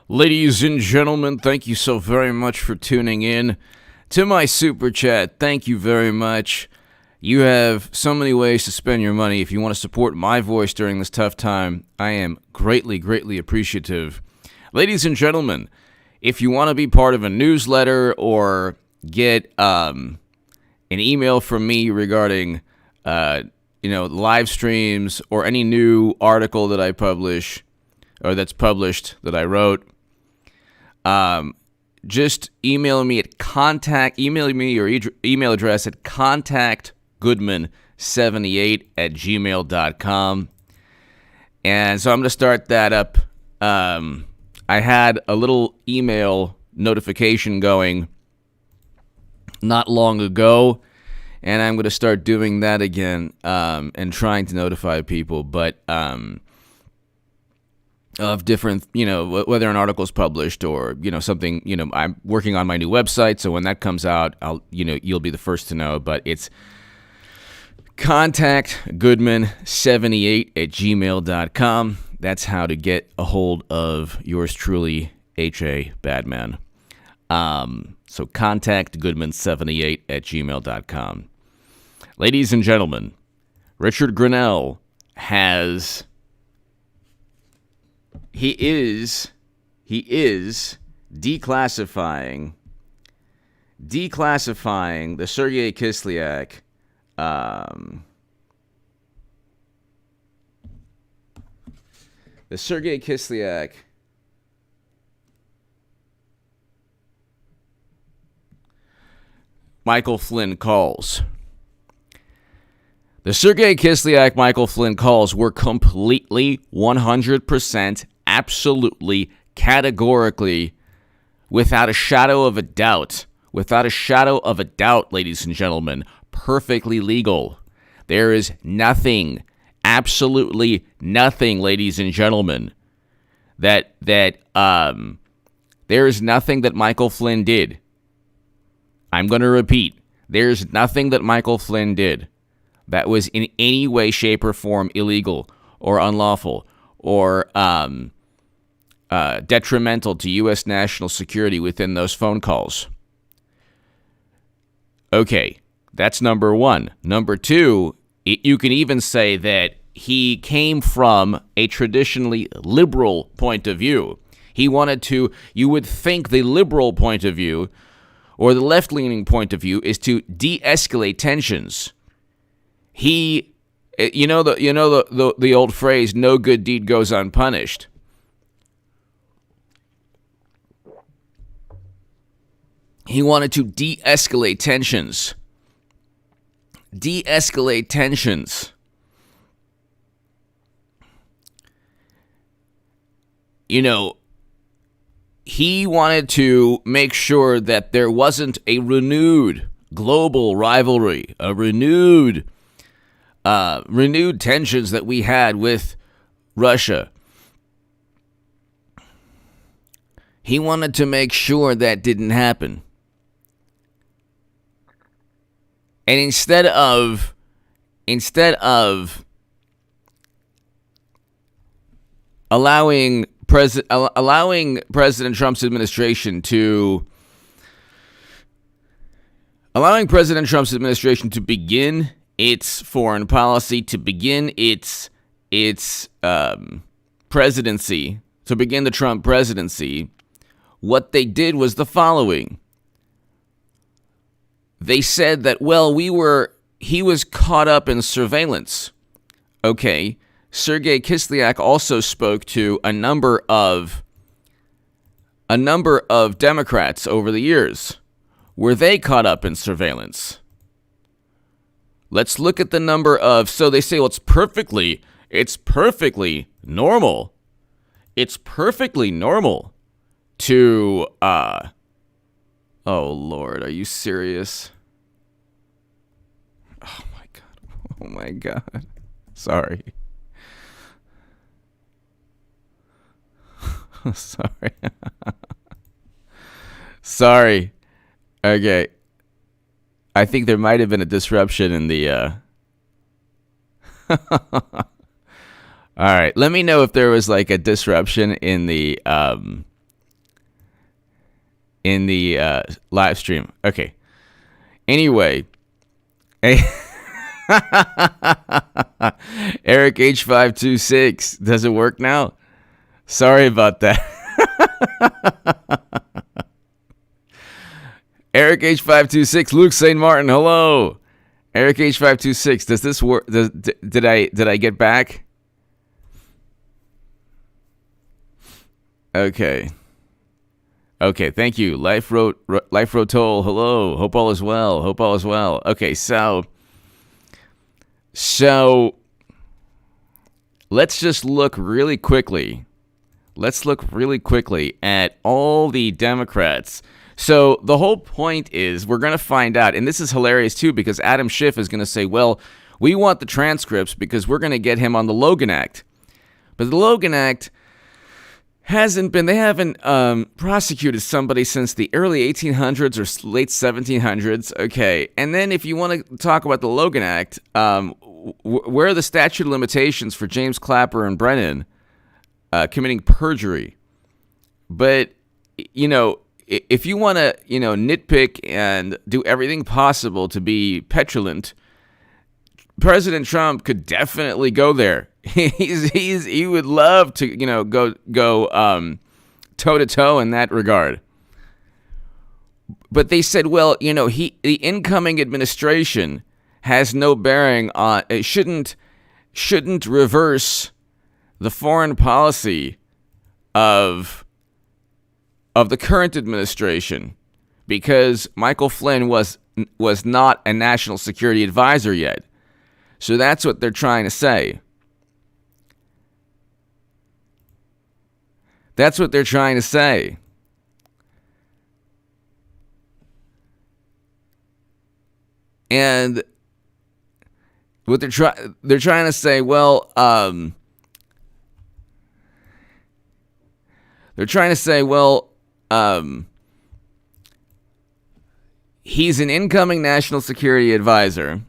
Ladies and gentlemen, thank you so very much for tuning in to my super chat. Thank you very much. You have so many ways to spend your money. If you want to support my voice during this tough time, I am greatly, greatly appreciative. Ladies and gentlemen, if you want to be part of a newsletter or get an email from me regarding live streams or any new article that I publish or that's published that I wrote, just email me at email me your email address at contactgoodman78@gmail.com. And so I'm going to start that up. I had a little email notification going not long ago, and I'm going to start doing that again and trying to notify people, but of different, whether an article is published or, something, I'm working on my new website. So when that comes out, you'll be the first to know, but it's contactgoodman78@gmail.com. That's how to get a hold of yours truly, H.A. Badman. So contactgoodman78@gmail.com. Ladies and gentlemen, Richard Grinnell has... He is declassifying the Sergei Kislyak Michael Flynn calls. The Sergei Kislyak Michael Flynn calls were completely 100% absolutely, categorically, without a shadow of a doubt, ladies and gentlemen, perfectly legal. There is nothing, absolutely nothing, ladies and gentlemen, there is nothing that Michael Flynn did. I'm going to repeat, there's nothing that Michael Flynn did that was in any way, shape, or form illegal or unlawful or detrimental to U.S. national security within those phone calls. Okay, that's number one. Number two, you can even say that he came from a traditionally liberal point of view. He wanted to, you would think the liberal point of view or the left-leaning point of view is to de-escalate tensions. The old phrase, no good deed goes unpunished. He wanted to de-escalate tensions. De-escalate tensions. He wanted to make sure that there wasn't a renewed global rivalry, a renewed tensions that we had with Russia. He wanted to make sure that didn't happen. And instead of allowing President Trump's administration to begin its foreign policy, to begin its presidency, to begin the Trump presidency, what they did was the following. They said that, he was caught up in surveillance. Okay, Sergei Kislyak also spoke to a number of Democrats over the years. Were they caught up in surveillance? Let's look at the number of, so they say, it's perfectly normal. It's perfectly normal to, oh Lord, are you serious? Oh my God. Sorry. Sorry. Okay. I think there might have been a disruption in the, All right. Let me know if there was like a disruption in the in the live stream. Okay. Anyway, Eric H526, does it work now? Sorry about that. Eric H526, Luke St. Martin, hello. Eric H526, does this work? Did I get back? Okay, thank you. Life Road Toll, hello. Hope all is well. Okay, so let's just look really quickly. At all the Democrats. So the whole point is we're going to find out, and this is hilarious too, because Adam Schiff is going to say, well, we want the transcripts because we're going to get him on the Logan Act. But the Logan Act they haven't prosecuted somebody since the early 1800s or late 1700s. Okay, and then if you want to talk about the Logan Act, where are the statute of limitations for James Clapper and Brennan committing perjury? But, if you want to, nitpick and do everything possible to be petulant, President Trump could definitely go there. He would love to, go toe to toe in that regard. But they said, well, the incoming administration has no bearing on it. Shouldn't reverse the foreign policy of the current administration, because Michael Flynn was not a national security advisor yet. So that's what they're trying to say. And what they're trying to say, well, he's an incoming national security advisor.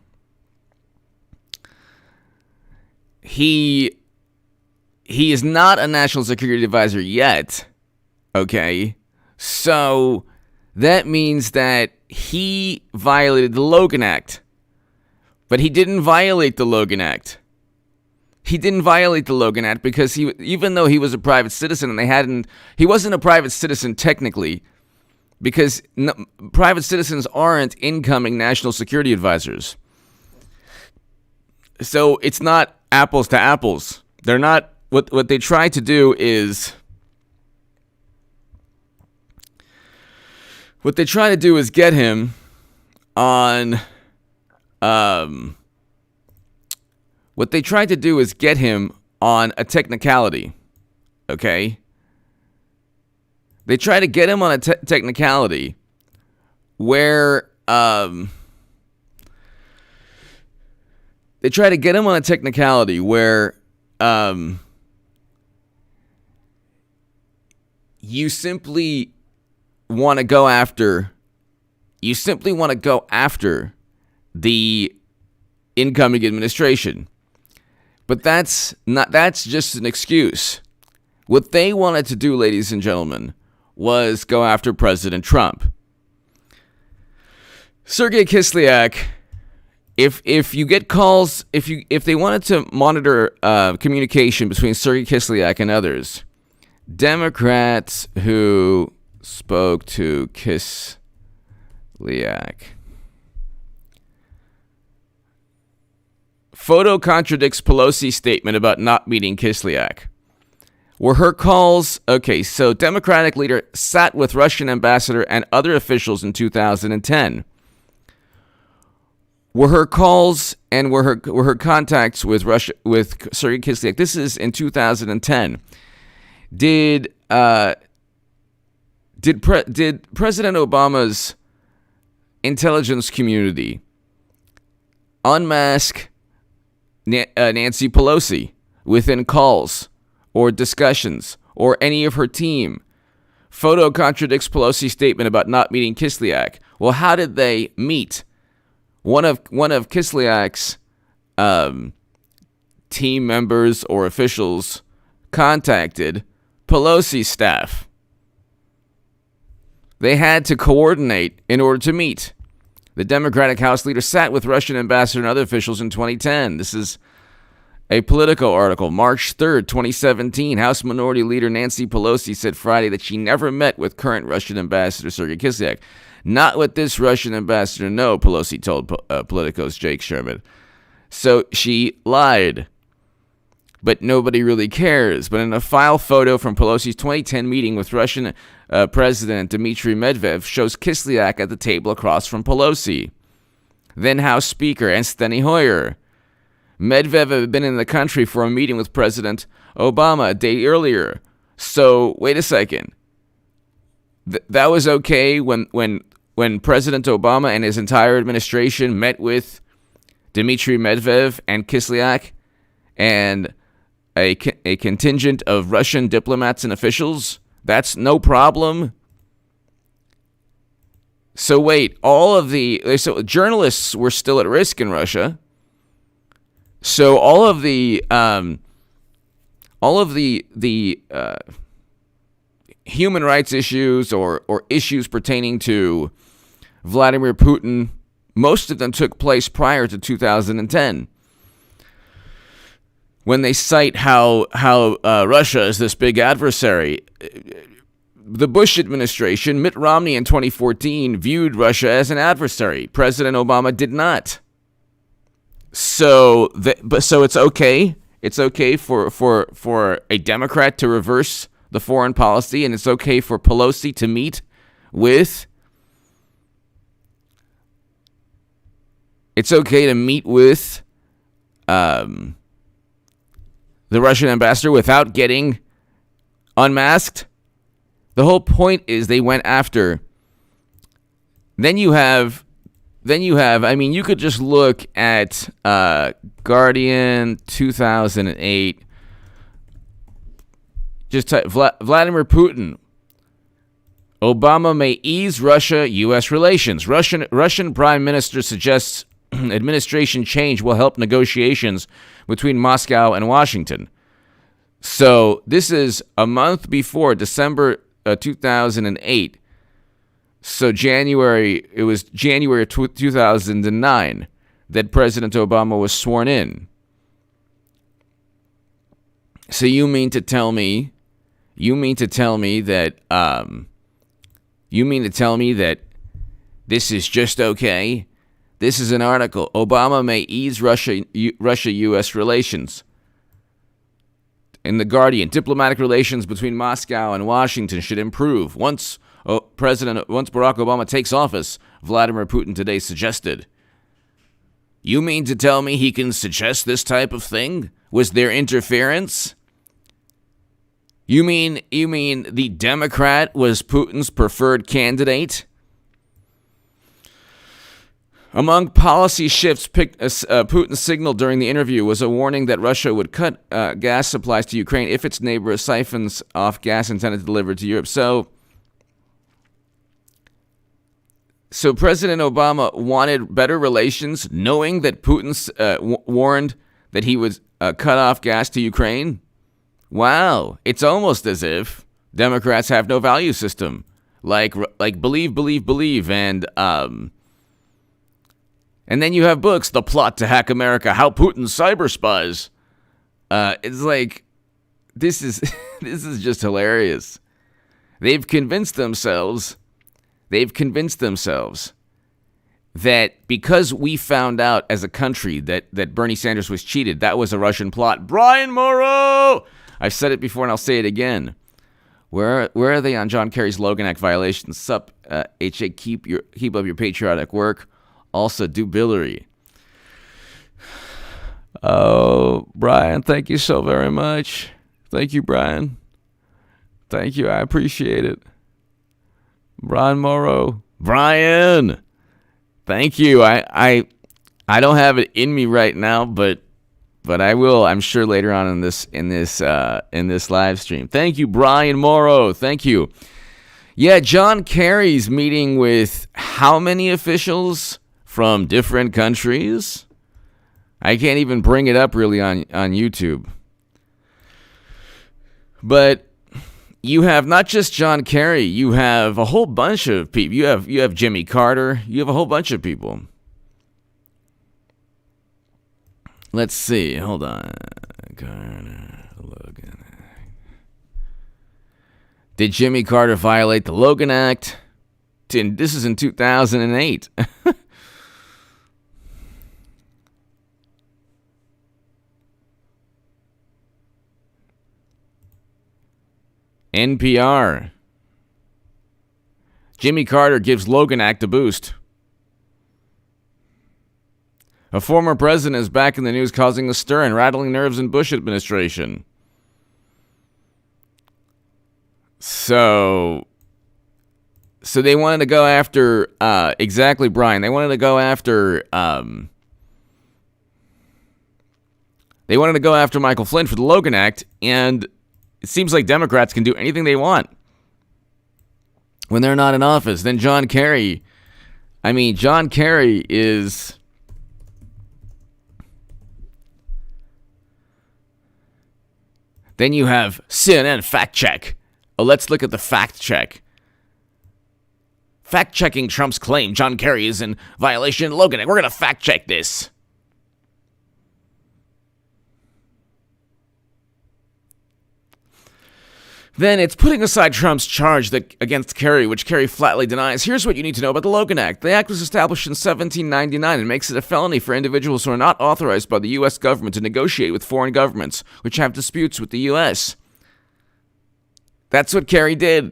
He is not a national security advisor yet, okay? So that means that he violated the Logan Act. But he didn't violate the Logan Act. Because even though he was a private citizen and he wasn't a private citizen technically, because private citizens aren't incoming national security advisors. So it's not apples to apples. They're not. What they try to do is get him on. What they tried to do is get him on a technicality. Okay. They try to get him on a technicality where you simply want to go after the incoming administration. But that's just an excuse. What they wanted to do, ladies and gentlemen, was go after President Trump. Sergei Kislyak, if you get calls, if they wanted to monitor communication between Sergei Kislyak and others, Democrats who spoke to Kislyak. Photo contradicts Pelosi's statement about not meeting Kislyak. Were her calls... Okay, so Democratic leader sat with Russian ambassador and other officials in 2010. Were her calls and were her contacts with Russia with Sergei Kislyak? This is in 2010. Did President Obama's intelligence community unmask Nancy Pelosi within calls or discussions or any of her team? Photo contradicts Pelosi's statement about not meeting Kislyak. Well, how did they meet? One of Kislyak's team members or officials contacted Pelosi's staff. They had to coordinate in order to meet. The Democratic House leader sat with Russian ambassador and other officials in 2010. This is a Politico article, March 3rd, 2017. House Minority Leader Nancy Pelosi said Friday that she never met with current Russian ambassador Sergei Kislyak. Not with this Russian ambassador, no, Pelosi told Politico's Jake Sherman. So she lied. But nobody really cares. But in a file photo from Pelosi's 2010 meeting with Russian President Dmitry Medvedev shows Kislyak at the table across from Pelosi. Then House Speaker and Steny Hoyer. Medvedev had been in the country for a meeting with President Obama a day earlier. So, wait a second. That was okay when President Obama and his entire administration met with Dmitry Medvedev and Kislyak and a contingent of Russian diplomats and officials? That's no problem. So wait, so journalists were still at risk in Russia. So all of the human rights issues or issues pertaining to Vladimir Putin, most of them took place prior to 2010. When they cite how Russia is this big adversary, the Bush administration, Mitt Romney in 2014, viewed Russia as an adversary. President Obama did not. So it's okay. It's okay for a Democrat to reverse the foreign policy, and it's okay for Pelosi to meet with. It's okay to meet with the Russian ambassador without getting unmasked. The whole point is they went after. Then you have, I mean, you could just look at Guardian 2008. Just type Vladimir Putin. Obama may ease Russia-U.S. relations. Russian Prime Minister suggests administration change will help negotiations between Moscow and Washington. So this is a month before December 2008. So it was January 2009 that President Obama was sworn in. So you mean to tell me that this is just okay? This is an article. Obama may ease Russia-U.S. relations. In The Guardian, diplomatic relations between Moscow and Washington should improve once Barack Obama takes office, Vladimir Putin today suggested. You mean to tell me he can suggest this type of thing? Was there interference? You mean the Democrat was Putin's preferred candidate? Among policy shifts, Putin signaled during the interview was a warning that Russia would cut gas supplies to Ukraine if its neighbor siphons off gas intended to deliver to Europe. So President Obama wanted better relations, knowing that Putin warned that he would cut off gas to Ukraine. Wow, it's almost as if Democrats have no value system, like believe, and then you have books, The Plot to Hack America, How Putin Cyber Spies. It's like, this is just hilarious. They've convinced themselves that because we found out as a country that Bernie Sanders was cheated, that was a Russian plot. Brian Morrow! I've said it before and I'll say it again. Where are they on John Kerry's Logan Act violations? Sup, HA, keep up your patriotic work. Also, do Billery. Oh, Brian, thank you so very much. Thank you, Brian. Thank you. I appreciate it. Brian Morrow. Brian! Thank you. I don't have it in me right now, but I will, I'm sure, later on in this live stream. Thank you, Brian Morrow. Thank you. Yeah, John Kerry's meeting with how many officials from different countries? I can't even bring it up really on YouTube. But you have not just John Kerry, you have a whole bunch of people. You have Jimmy Carter, you have a whole bunch of people. Let's see, hold on. Carter, Logan. Did Jimmy Carter violate the Logan Act? This is in 2008. NPR. Jimmy Carter gives Logan Act a boost. A former president is back in the news causing a stir and rattling nerves in Bush administration. So they wanted to go after, exactly, Brian. They wanted to go after, Michael Flynn for the Logan Act, and it seems like Democrats can do anything they want when they're not in office. Then John Kerry is... Then you have CNN fact check. Oh, let's look at the fact check. Fact checking Trump's claim John Kerry is in violation of Logan Act. We're going to fact check this. Then it's putting aside Trump's charge against Kerry, which Kerry flatly denies. Here's what you need to know about the Logan Act. The act was established in 1799 and makes it a felony for individuals who are not authorized by the U.S. government to negotiate with foreign governments, which have disputes with the U.S. That's what Kerry did.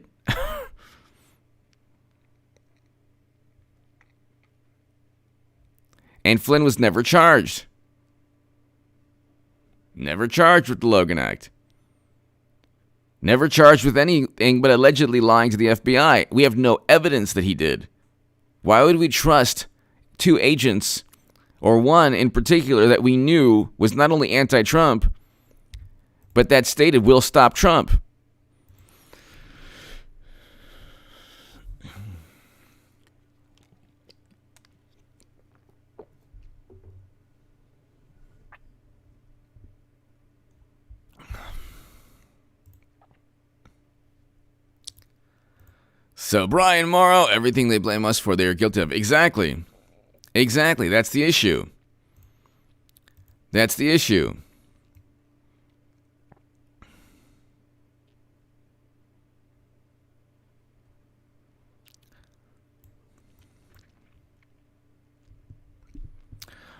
And Flynn was never charged. Never charged with the Logan Act. Never charged with anything but allegedly lying to the FBI. We have no evidence that he did. Why would we trust two agents, or one in particular that we knew was not only anti-Trump, but that stated we'll stop Trump? So Brian Morrow, everything they blame us for, they are guilty of. Exactly. That's the issue.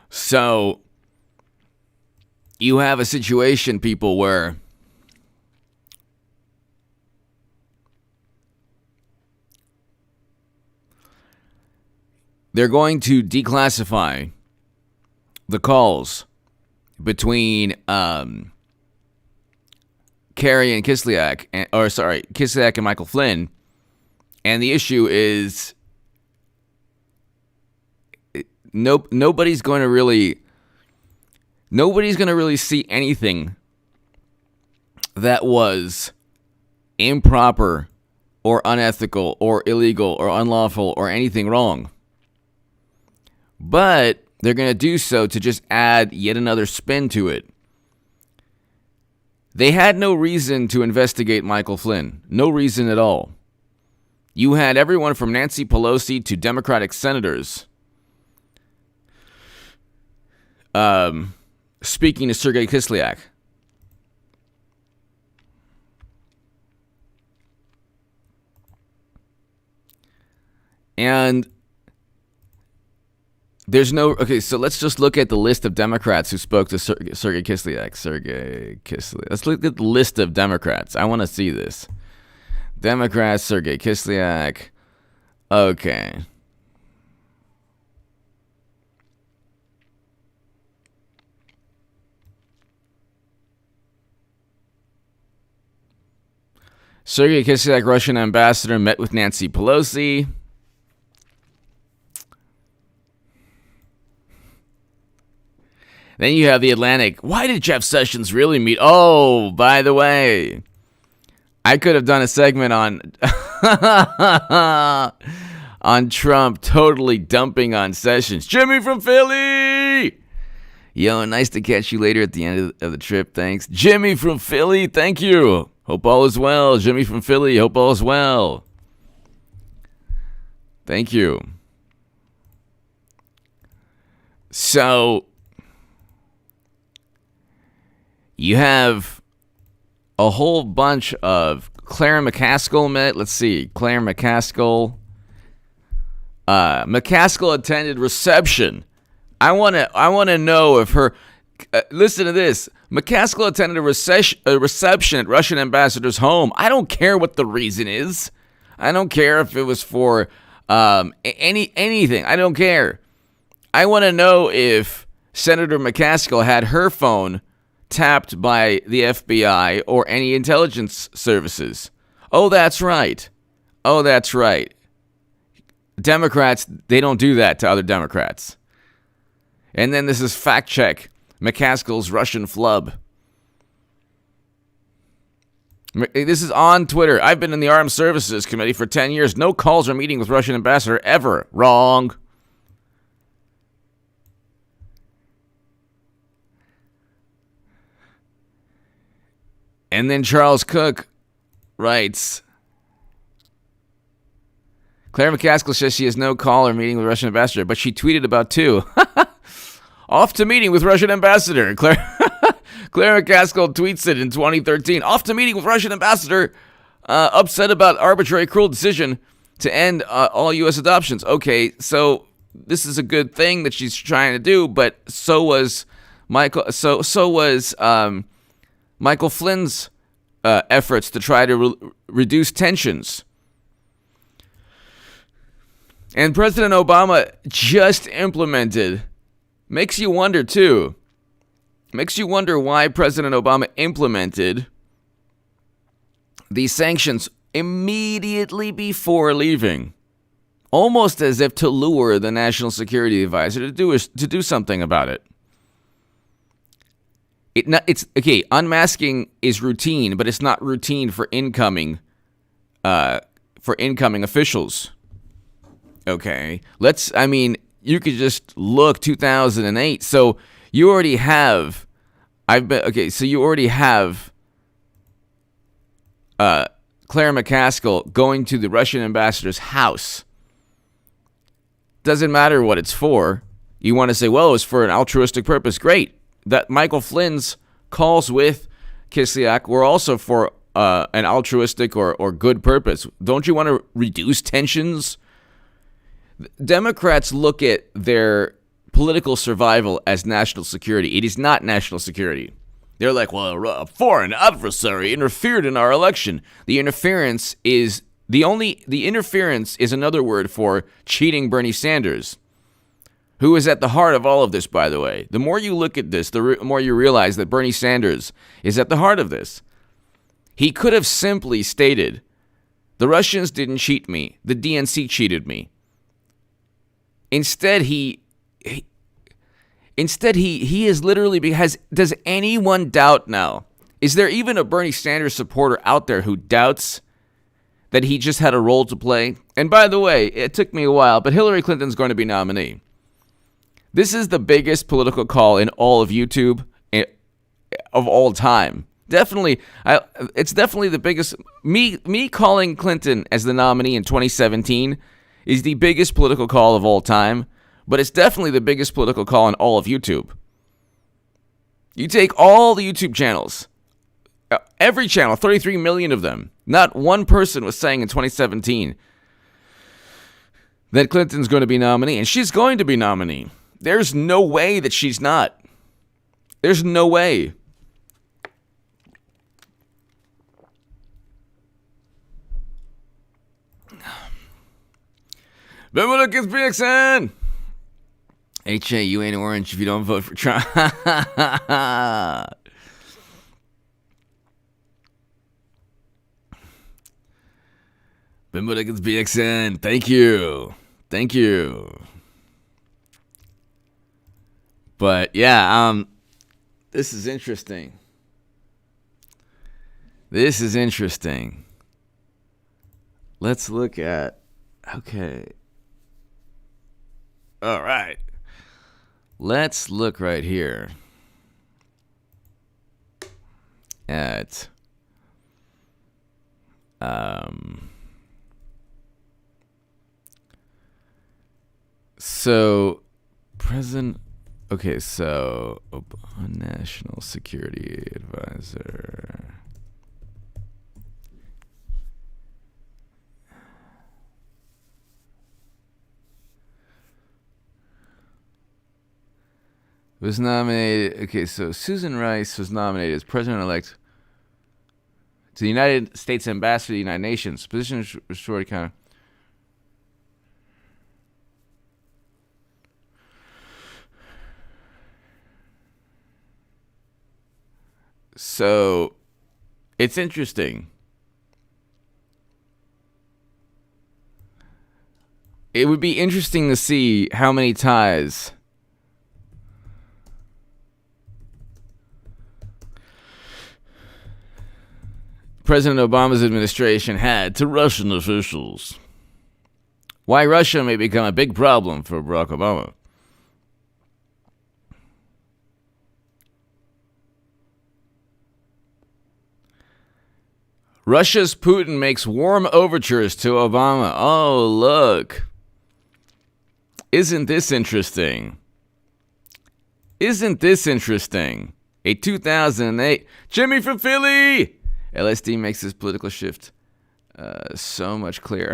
So you have a situation, people, where they're going to declassify the calls between Kerry and Kislyak, Kislyak and Michael Flynn, and the issue is nobody's going to really see anything that was improper or unethical or illegal or unlawful or anything wrong. But they're going to do so to just add yet another spin to it. They had no reason to investigate Michael Flynn. No reason at all. You had everyone from Nancy Pelosi to Democratic senators speaking to Sergei Kislyak. And there's no... Okay, so let's just look at the list of Democrats who spoke to Sergei Kislyak. Let's look at the list of Democrats. I want to see this. Democrats, Sergei Kislyak. Okay. Sergei Kislyak, Russian ambassador, met with Nancy Pelosi. Then you have The Atlantic. Why did Jeff Sessions really meet? Oh, by the way, I could have done a segment on on Trump totally dumping on Sessions. Jimmy from Philly. Yo, nice to catch you later at the end of the trip. Thanks. Jimmy from Philly. Thank you. Hope all is well. Jimmy from Philly, hope all is well. Thank you. So, you have a whole bunch of Claire McCaskill. Let's see. Claire McCaskill. McCaskill attended reception. I want to know if her... listen to this. McCaskill attended a reception at Russian ambassador's home. I don't care what the reason is. I don't care if it was for anything. I don't care. I want to know if Senator McCaskill had her phone tapped by the FBI or any intelligence services. Oh, that's right. Oh, that's right. Democrats, they don't do that to other Democrats. And then this is fact check. McCaskill's Russian flub. This is on Twitter. I've been in the Armed Services Committee for 10 years. No calls or meeting with Russian ambassador ever. Wrong. And then Charles Cook writes, Claire McCaskill says she has no call or meeting with Russian ambassador, but she tweeted about two. Off to meeting with Russian ambassador. Claire McCaskill tweets it in 2013. Off to meeting with Russian ambassador, upset about arbitrary, cruel decision to end all U.S. adoptions. Okay, so this is a good thing that she's trying to do, but so was Michael. So was Michael Flynn's efforts to try to reduce tensions. And President Obama just implemented. Makes you wonder, too. Makes you wonder why President Obama implemented these sanctions immediately before leaving. Almost as if to lure the National Security Advisor to do something about it. It's okay, unmasking is routine, but it's not routine for incoming officials. Okay. You could just look 2008. So you already have you already have Claire McCaskill going to the Russian ambassador's house. Doesn't matter what it's for. You want to say, well, it's for an altruistic purpose. Great. That Michael Flynn's calls with Kislyak were also for an altruistic or good purpose. Don't you want to reduce tensions? Democrats look at their political survival as national security. It is not national security. They're like, well, a foreign adversary interfered in our election. The interference is another word for cheating Bernie Sanders, who is at the heart of all of this, by the way. The more you look at this, the more you realize that Bernie Sanders is at the heart of this. He could have simply stated, the Russians didn't cheat me. The DNC cheated me. Instead, he is literally, does anyone doubt now? Is there even a Bernie Sanders supporter out there who doubts that he just had a role to play? And by the way, it took me a while, but Hillary Clinton's going to be nominee. This is the biggest political call in all of YouTube of all time. Definitely, it's definitely the biggest. Me calling Clinton as the nominee in 2017 is the biggest political call of all time, but it's definitely the biggest political call in all of YouTube. You take all the YouTube channels, every channel, 33 million of them, not one person was saying in 2017 that Clinton's going to be nominee, and she's going to be nominee. There's no way that she's not. There's no way. Remember the BXN. HA, you ain't orange if you don't vote for Trump. Remember the BXN. Thank you. Thank you. But yeah, this is interesting. This is interesting. Let's look at, okay. All right. Let's look right here at So, President. Okay, so National Security Advisor. Was nominated. Okay, so Susan Rice was nominated as president-elect to the United States Ambassador to the United Nations. Position restored kind of. So, it's interesting. It would be interesting to see how many ties President Obama's administration had to Russian officials. Why Russia may become a big problem for Barack Obama. Russia's Putin makes warm overtures to Obama. Oh, look. Isn't this interesting? Isn't this interesting? A 2008 Jimmy from Philly. LSD makes this political shift so much clearer.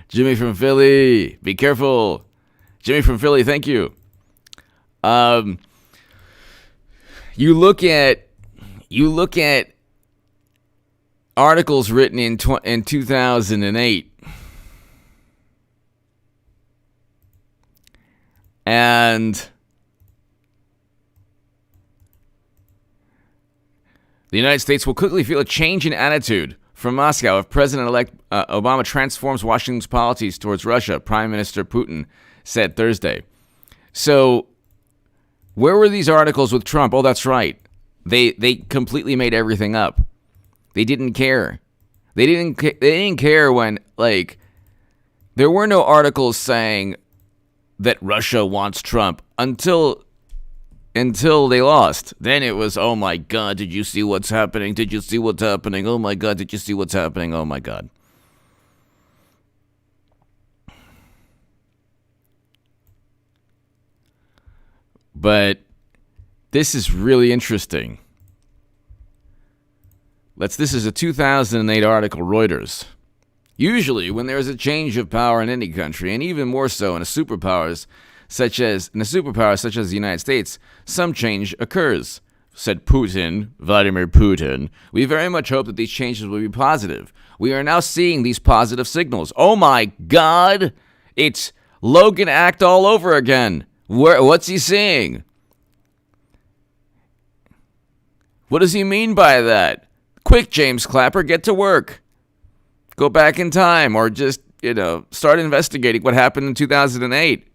Jimmy from Philly. Be careful. Jimmy from Philly, thank you. You look at articles written in 2008, and the United States will quickly feel a change in attitude from Moscow if President-elect Obama transforms Washington's policies towards Russia, Prime Minister Putin said Thursday. So, where were these articles with Trump? Oh, that's right. They completely made everything up. They didn't care. They didn't care when, like, there were no articles saying that Russia wants Trump until they lost. Then it was, oh my God, did you see what's happening? Did you see what's happening? Oh my God, did you see what's happening? Oh my God. But this is really interesting. This is a 2008 article, Reuters. Usually, when there is a change of power in any country, and even more so in a superpower such as the United States, some change occurs, said Vladimir Putin. We very much hope that these changes will be positive. We are now seeing these positive signals. Oh my God! It's Logan Act all over again. What's he saying? What does he mean by that? Quick, James Clapper, get to work. Go back in time, or just, start investigating what happened in 2008.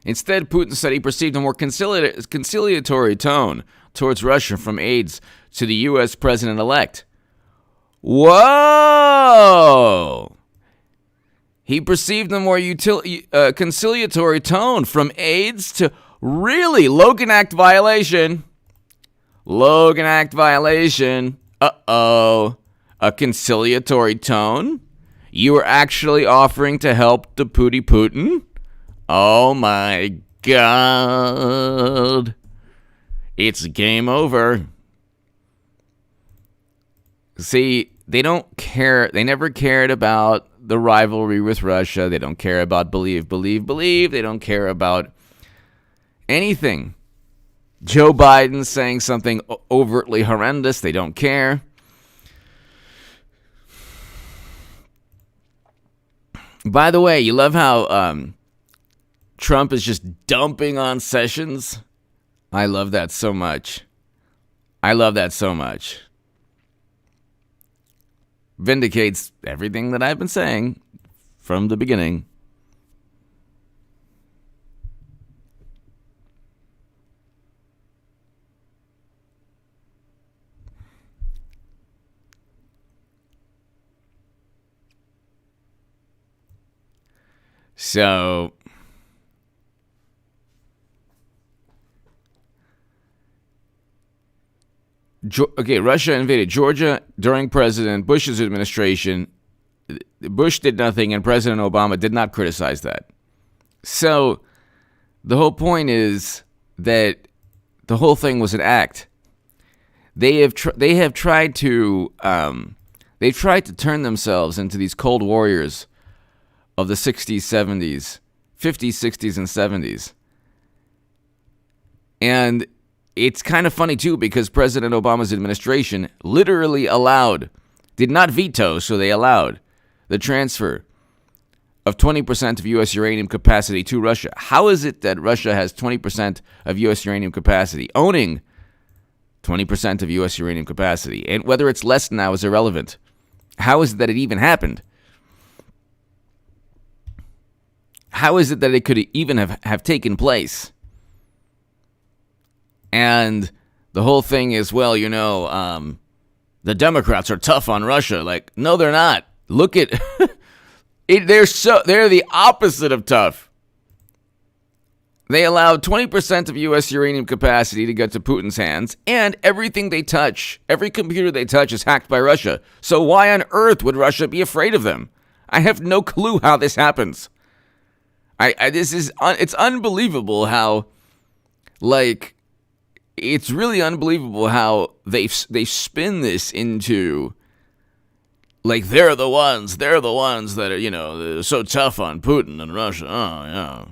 Instead, Putin said he perceived a more conciliatory tone towards Russia from aides to the U.S. president-elect. Whoa! He perceived a more conciliatory tone from aides to... Really? Logan Act violation. Logan Act violation. Uh-oh. A conciliatory tone? You were actually offering to help the Putin? Oh my God. It's game over. See, they don't care. They never cared about the rivalry with Russia. They don't care about believe. They don't care about anything. Joe Biden saying something overtly horrendous. They don't care. By the way, you love how Trump is just dumping on Sessions. I love that so much. Vindicates everything that I've been saying from the beginning. So, Russia invaded Georgia during President Bush's administration. Bush did nothing, and President Obama did not criticize that. So the whole point is that the whole thing was an act. They have tried to turn themselves into these cold warriors of the 60s, 70s, 50s, 60s, and 70s. And it's kind of funny, too, because President Obama's administration literally did not veto, so they allowed the transfer of 20% of U.S. uranium capacity to Russia. How is it that Russia has 20% of U.S. uranium capacity, owning 20% of U.S. uranium capacity? And whether it's less now is irrelevant. How is it that it even happened? How is it that it could even have taken place? And the whole thing is, well, the Democrats are tough on Russia. Like, no, they're not. Look at they're the opposite of tough. They allowed 20% of U.S. uranium capacity to get to Putin's hands, and everything they touch, every computer they touch is hacked by Russia. So why on earth would Russia be afraid of them? I have no clue how this happens. It's unbelievable how, it's really unbelievable how they spin this into, they're the ones that are, they're so tough on Putin and Russia. Oh, yeah.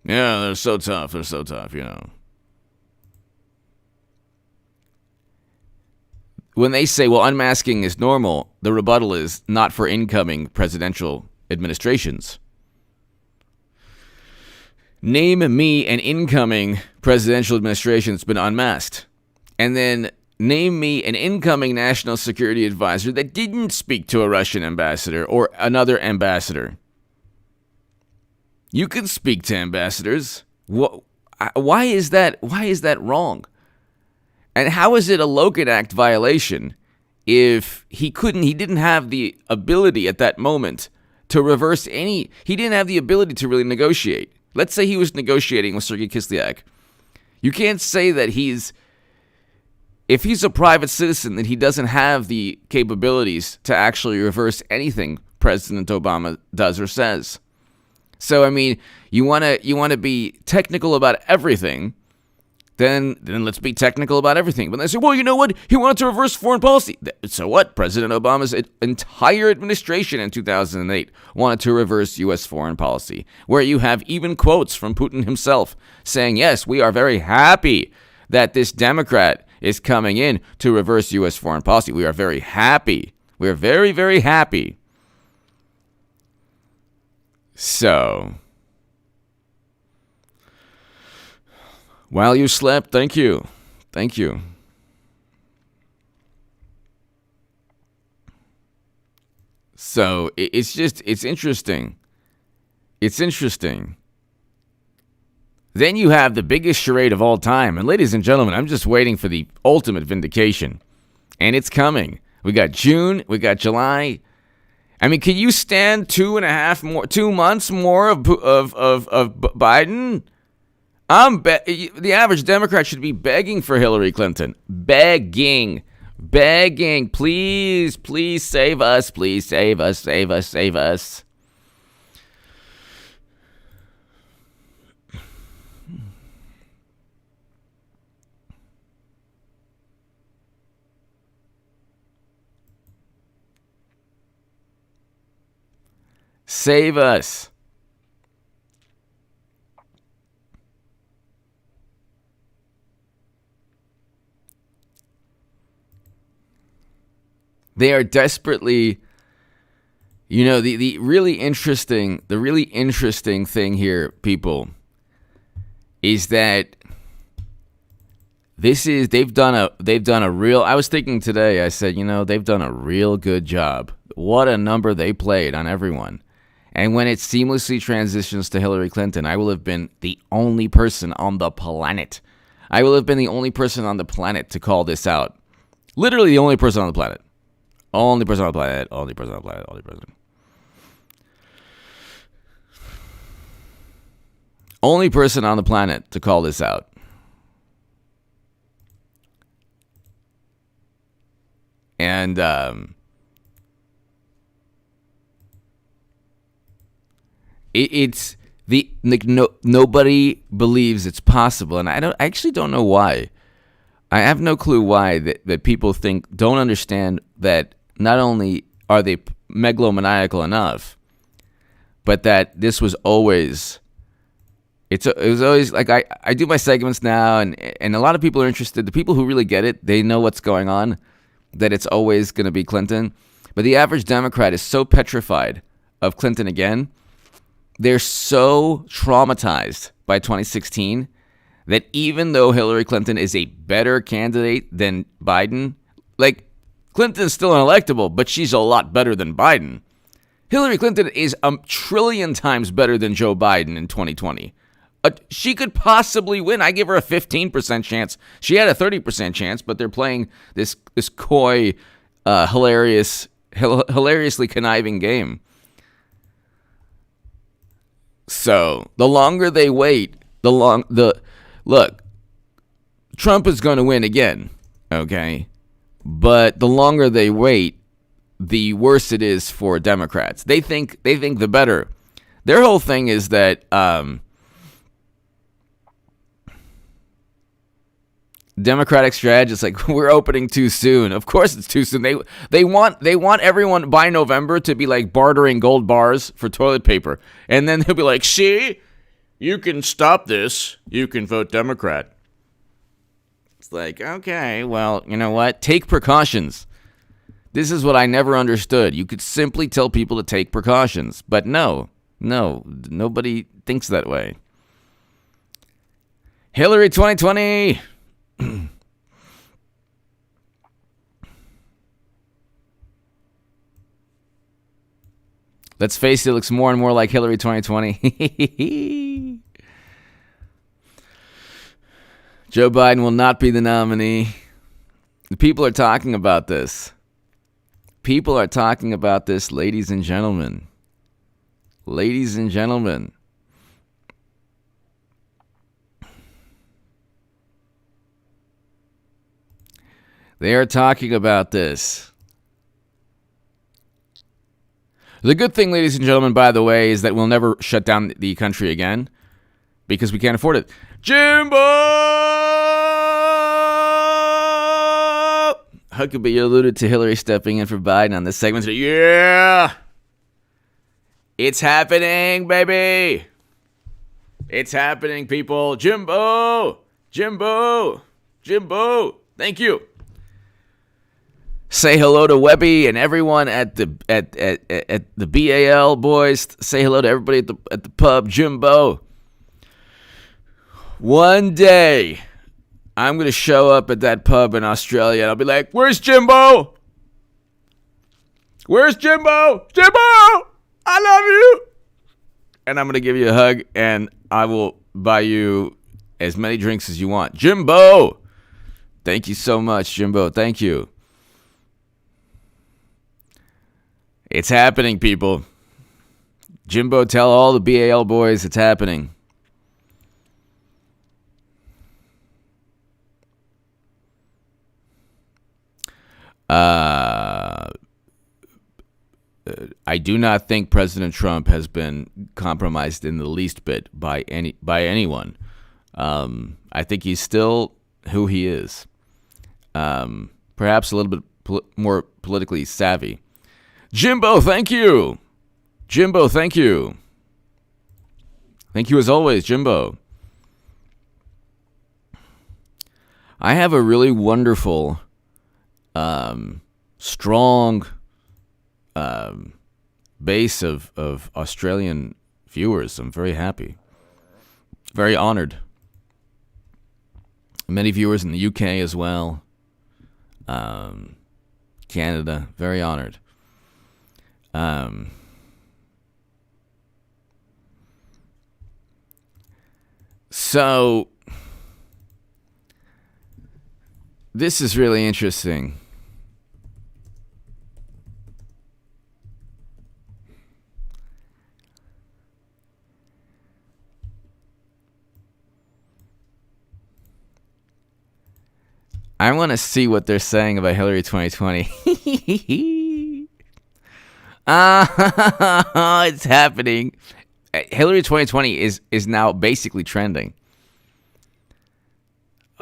Yeah, they're so tough, When they say, well, unmasking is normal, the rebuttal is not for incoming presidential administrations. Name me an incoming presidential administration that's been unmasked. And then name me an incoming national security advisor that didn't speak to a Russian ambassador or another ambassador. You can speak to ambassadors. Why is that wrong? And how is it a Logan Act violation if he didn't have the ability at that moment to reverse he didn't have the ability to really negotiate. Let's say he was negotiating with Sergei Kislyak. You can't say that if he's a private citizen, that he doesn't have the capabilities to actually reverse anything President Obama does or says. So, I mean, you want to be technical about everything, then let's be technical about everything. But they say, well, you know what? He wanted to reverse foreign policy. So what? President Obama's entire administration in 2008 wanted to reverse U.S. foreign policy, where you have even quotes from Putin himself saying, yes, we are very happy that this Democrat is coming in to reverse U.S. foreign policy. We are very happy. We are very, very happy. So, while you slept, thank you. Thank you. So, it's interesting. It's interesting. Then you have the biggest charade of all time. And ladies and gentlemen, I'm just waiting for the ultimate vindication. And it's coming. We got June, we got July. I mean, can you stand 2 months more of Biden? The average Democrat should be begging for Hillary Clinton. Begging. Please save us. Please save us. Save us. They are desperately, the really interesting thing here, people, is that they've done a real, I was thinking today, I said, they've done a real good job. What a number they played on everyone. And when it seamlessly transitions to Hillary Clinton, I will have been the only person on the planet. I will have been the only person on the planet to call this out. Literally the only person on the planet. Only person on the planet. Only person on the planet. Only person. Only person on the planet to call this out. And it's the like nobody believes it's possible, and I actually don't know why. I have no clue why that people don't understand that not only are they megalomaniacal enough, but that this was always. It was always like I do my segments now, and a lot of people are interested. The people who really get it, they know what's going on, that it's always going to be Clinton. But the average Democrat is so petrified of Clinton again. They're so traumatized by 2016 that even though Hillary Clinton is a better candidate than Biden, like Clinton's still unelectable, but she's a lot better than Biden. Hillary Clinton is a trillion times better than Joe Biden in 2020. She could possibly win. I give her a 15% chance. She had a 30% chance, but they're playing this coy, hilariously conniving game. So the longer they wait, look. Trump is going to win again, okay? But the longer they wait, the worse it is for Democrats. They think the better. Their whole thing is that Democratic strategy is like, we're opening too soon. Of course it's too soon. They want everyone by November to be like bartering gold bars for toilet paper. And then they'll be like, see, you can stop this. You can vote Democrat. It's like, okay, well, you know what? Take precautions. This is what I never understood. You could simply tell people to take precautions. But no, nobody thinks that way. Hillary 2020. Let's face it, looks more and more like Hillary 2020. Joe Biden will not be the nominee. The people are talking about this. People are talking about this, ladies and gentlemen. Ladies and gentlemen. They are talking about this. The good thing, ladies and gentlemen, by the way, is that we'll never shut down the country again because we can't afford it. Jimbo! Huckabee alluded to Hillary stepping in for Biden on this segment. Yeah! It's happening, baby! It's happening, people. Jimbo! Jimbo! Jimbo! Thank you. Say hello to Webby and everyone at the BAL boys. Say hello to everybody at the pub. Jimbo. One day, I'm going to show up at that pub in Australia and I'll be like, where's Jimbo? Where's Jimbo? Jimbo! I love you! And I'm going to give you a hug and I will buy you as many drinks as you want. Jimbo! Thank you so much, Jimbo. Thank you. It's happening, people. Jimbo, tell all the BAL boys it's happening. I do not think President Trump has been compromised in the least bit by anyone. I think he's still who he is. Perhaps a little bit more politically savvy. Jimbo, thank you. Jimbo, thank you. Thank you as always, Jimbo. I have a really wonderful, strong base of Australian viewers. I'm very happy. Very honored. Many viewers in the UK as well. Canada, very honored. So this is really interesting. I want to see what they're saying about Hillary 2020. It's happening. Hillary 2020 is now basically trending.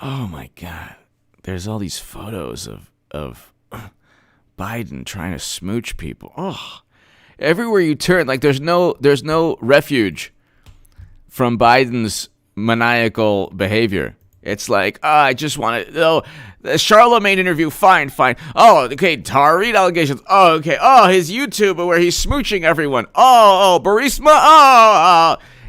Oh my God. There's all these photos of Biden trying to smooch people. Oh, everywhere you turn, like there's no refuge from Biden's maniacal behavior. It's like, I just want to, the Charlemagne interview, fine. Oh, okay, Tariq allegations. Oh, okay. Oh, his YouTube where he's smooching everyone. Burisma.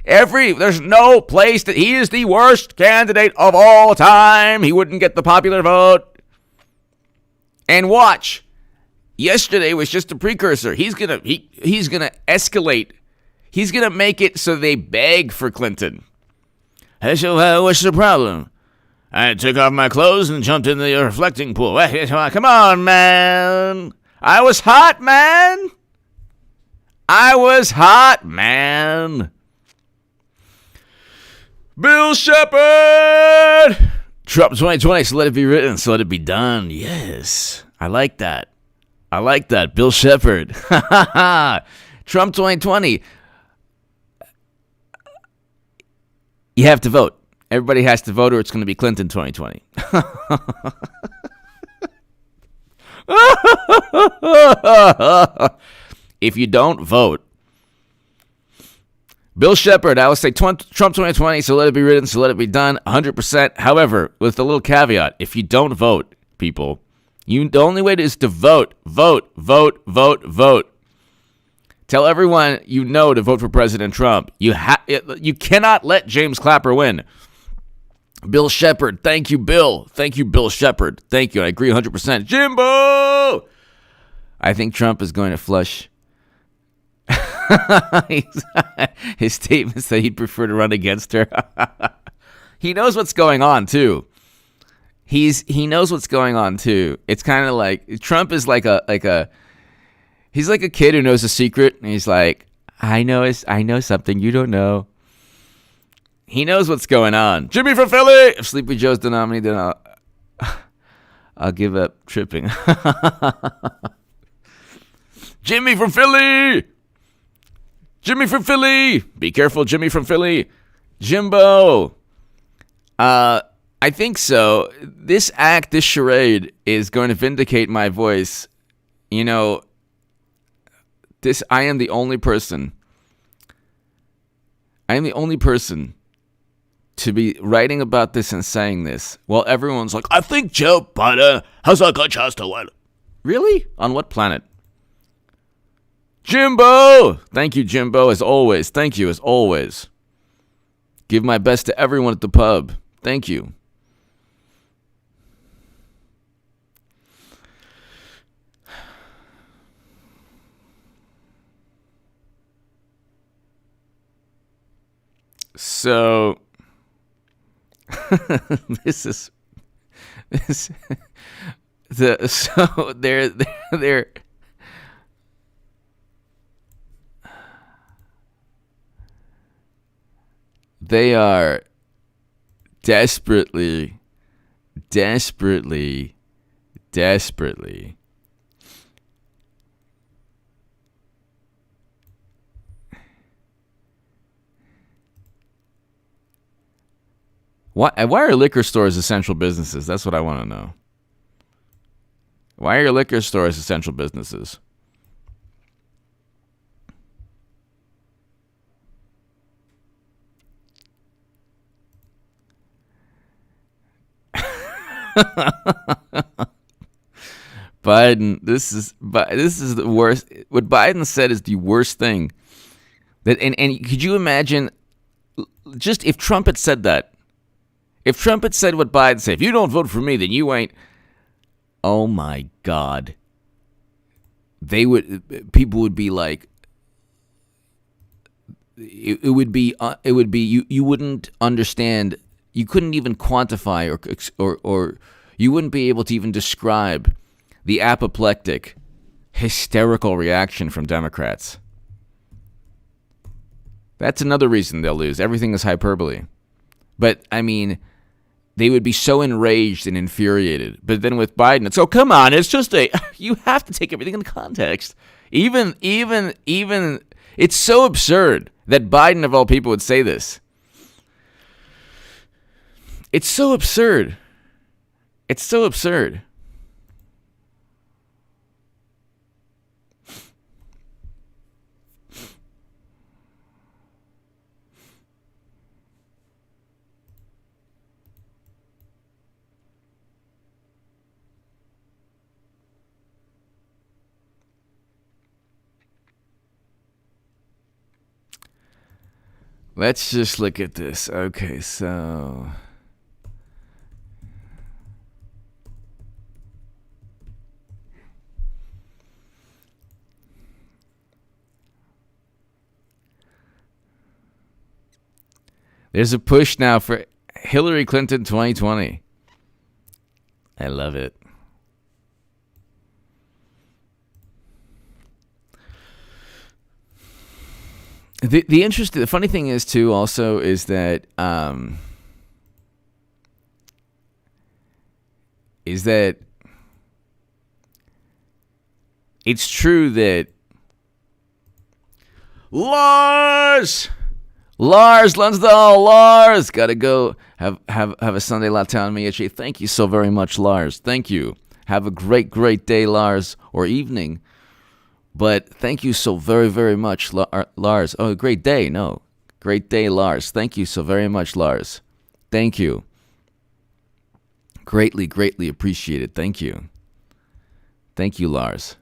There's no place that he is the worst candidate of all time. He wouldn't get the popular vote. And watch. Yesterday was just a precursor. He's gonna escalate. He's gonna make it so they beg for Clinton. Hey, so what's the problem? I took off my clothes and jumped in the reflecting pool. Come on, man. I was hot, man. Bill Shepard. Trump 2020, so let it be written, so let it be done. Yes. I like that. Bill Shepard. Trump 2020. You have to vote. Everybody has to vote or it's going to be Clinton 2020. If you don't vote, Bill Shepard, I would say Trump 2020, so let it be written, so let it be done, 100%. However, with a little caveat, if you don't vote, people, the only way is to vote. Tell everyone you know to vote for President Trump. You cannot let James Clapper win. Bill Shepard, thank you, Bill. Thank you, Bill Shepard. Thank you. I agree 100%. Jimbo! I think Trump is going to flush. His statement said he'd prefer to run against her. He knows what's going on, too. He knows what's going on, too. It's kind of like, Trump is he's like a kid who knows a secret, and he's like, I know something you don't know. He knows what's going on. Jimmy from Philly! If Sleepy Joe's the nominee, then I'll give up tripping. Jimmy from Philly! Be careful, Jimmy from Philly. Jimbo! I think so. This charade is going to vindicate my voice. You know, I am the only person to be writing about this and saying this. Well, everyone's like, I think Joe Biden has a good chance to win. Really? On what planet? Jimbo! Thank you, Jimbo, as always. Thank you, as always. Give my best to everyone at the pub. Thank you. So they're they are desperately Why are liquor stores essential businesses? That's what I want to know. Why are liquor stores essential businesses? Biden, this is the worst. What Biden said is the worst thing. And could you imagine, just if Trump had said that? If Trump had said what Biden said, if you don't vote for me, then you ain't. Oh my God. People would be like, it would be you wouldn't understand. You couldn't even quantify or you wouldn't be able to even describe the apoplectic, hysterical reaction from Democrats. That's another reason they'll lose. Everything is hyperbole. But, I mean, they would be so enraged and infuriated. But then with Biden, it's, oh, come on, it's just you have to take everything in context. Even, it's so absurd that Biden, of all people, would say this. It's so absurd. It's so absurd. Let's just look at this. Okay, so there's a push now for Hillary Clinton 2020. I love it. The funny thing is too, also, is that it's true that Lars Lunsdahl, Lars, gotta go have a Sunday latte on me. Thank you so very much, Lars. Thank you. Have a great day, Lars, or evening. But thank you so very, very much, Lars. Oh, great day. No. Great day, Lars. Thank you so very much, Lars. Thank you. Greatly appreciated. Thank you. Thank you, Lars.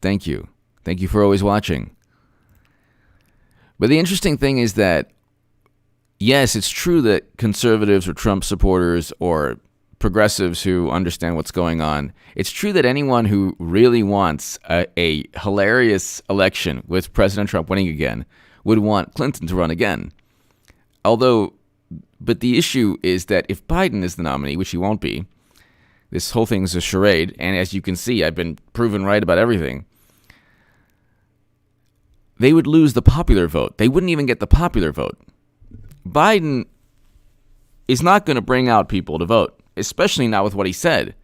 Thank you. Thank you for always watching. But the interesting thing is that, yes, it's true that conservatives or Trump supporters or progressives who understand what's going on, it's true that anyone who really wants a hilarious election with President Trump winning again would want Clinton to run again. But the issue is that if Biden is the nominee, which he won't be, this whole thing is a charade, and as you can see, I've been proven right about everything. They would lose the popular vote. They wouldn't even get the popular vote. Biden is not going to bring out people to vote, especially not with what he said.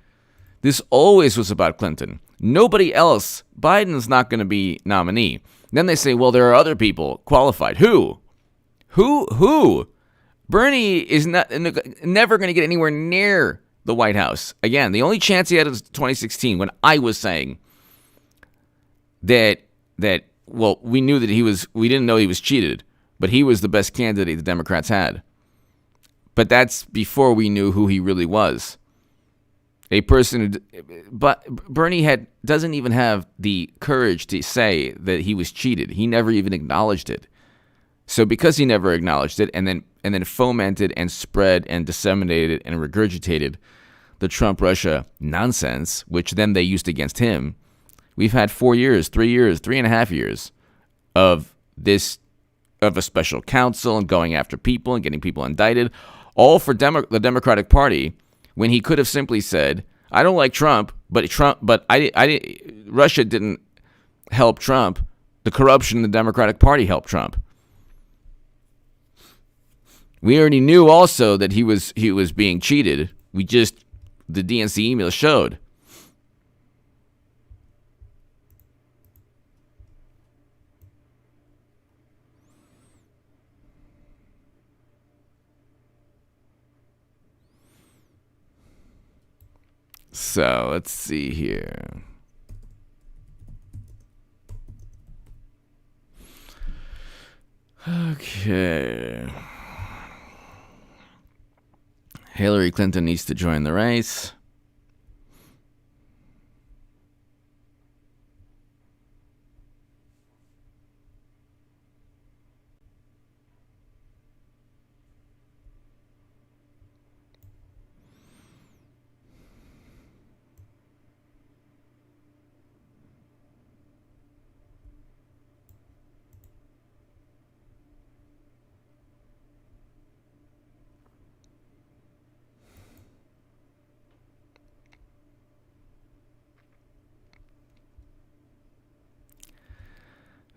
This always was about Clinton. Nobody else. Biden's not going to be nominee. Then they say, well, there are other people qualified. Who? Bernie is never going to get anywhere near the White House. Again, the only chance he had was 2016 when I was saying that well, we knew that we didn't know he was cheated, but he was the best candidate the Democrats had. But that's before we knew who he really was. But Bernie doesn't even have the courage to say that he was cheated. He never even acknowledged it. So because he never acknowledged it, and then fomented and spread and disseminated and regurgitated the Trump-Russia nonsense, which then they used against him, we've had 4 years, 3.5 years of a special counsel and going after people and getting people indicted, all for the Democratic Party, when he could have simply said, I don't like Trump, but Russia didn't help Trump. The corruption in the Democratic Party helped Trump. We already knew also that he was being cheated. The DNC email showed. So let's see here. Okay. Hillary Clinton needs to join the race.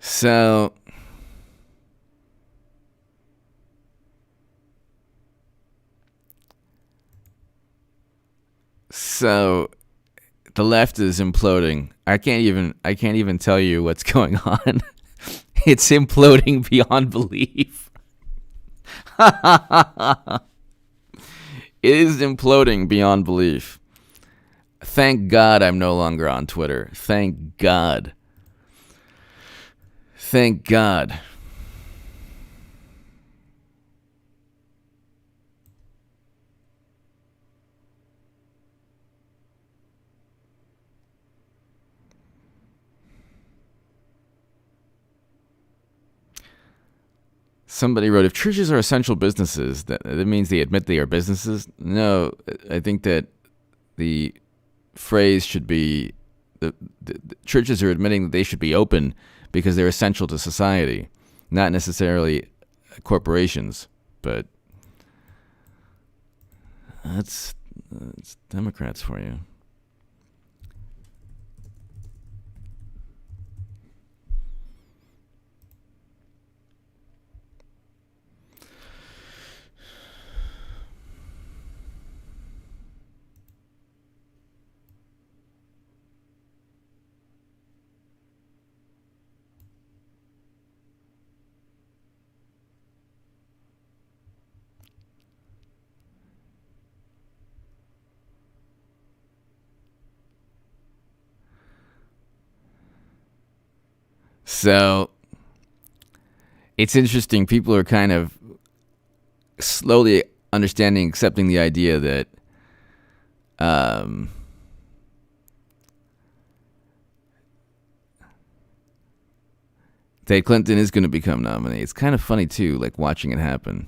So So the left is imploding. I can't even tell you what's going on. It's imploding beyond belief. It is imploding beyond belief. Thank God I'm no longer on Twitter. Thank God. Thank God. Somebody wrote, if churches are essential businesses, that means they admit they are businesses? No, I think that the phrase should be, the churches are admitting that they should be open because they're essential to society, not necessarily corporations, but that's Democrats for you. So it's interesting. People are kind of slowly understanding, accepting the idea that that Clinton is going to become nominee. It's kind of funny too, like watching it happen.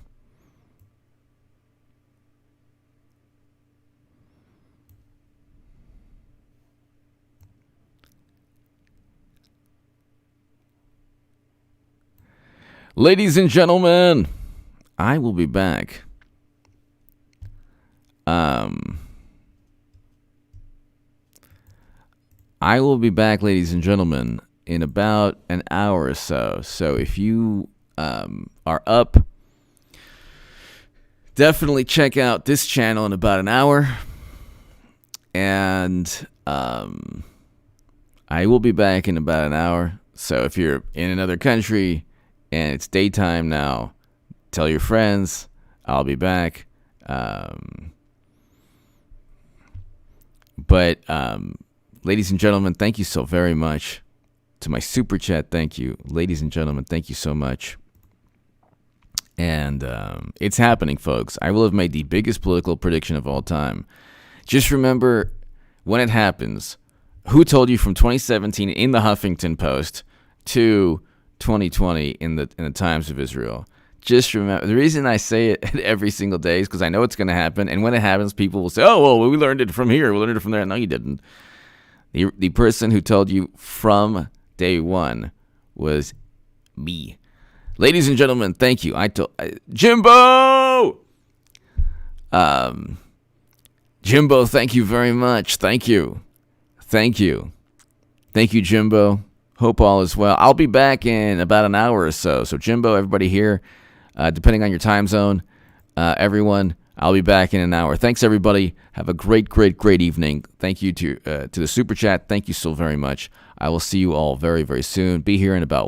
Ladies and gentlemen, I will be back. I will be back, ladies and gentlemen, in about an hour or so. So if you are up, definitely check out this channel in about an hour. And I will be back in about an hour. So if you're in another country and it's daytime now, tell your friends. I'll be back. But ladies and gentlemen, thank you so very much. To my super chat, thank you. Ladies and gentlemen, thank you so much. And it's happening, folks. I will have made the biggest political prediction of all time. Just remember, when it happens, who told you from 2017 in the Huffington Post to 2020 in the Times of Israel? Just remember, the reason I say it every single day is because I know it's going to happen. And when it happens, people will say, oh, well, we learned it from here. We learned it from there. No, you didn't. The person who told you from day one was me. Ladies and gentlemen, thank you. Jimbo! Jimbo, thank you very much. Thank you. Thank you. Thank you, Jimbo. Hope all is well. I'll be back in about an hour or so. So, Jimbo, everybody here, depending on your time zone, everyone, I'll be back in an hour. Thanks, everybody. Have a great, great, great evening. Thank you to the Super Chat. Thank you so very much. I will see you all very, very soon. Be here in about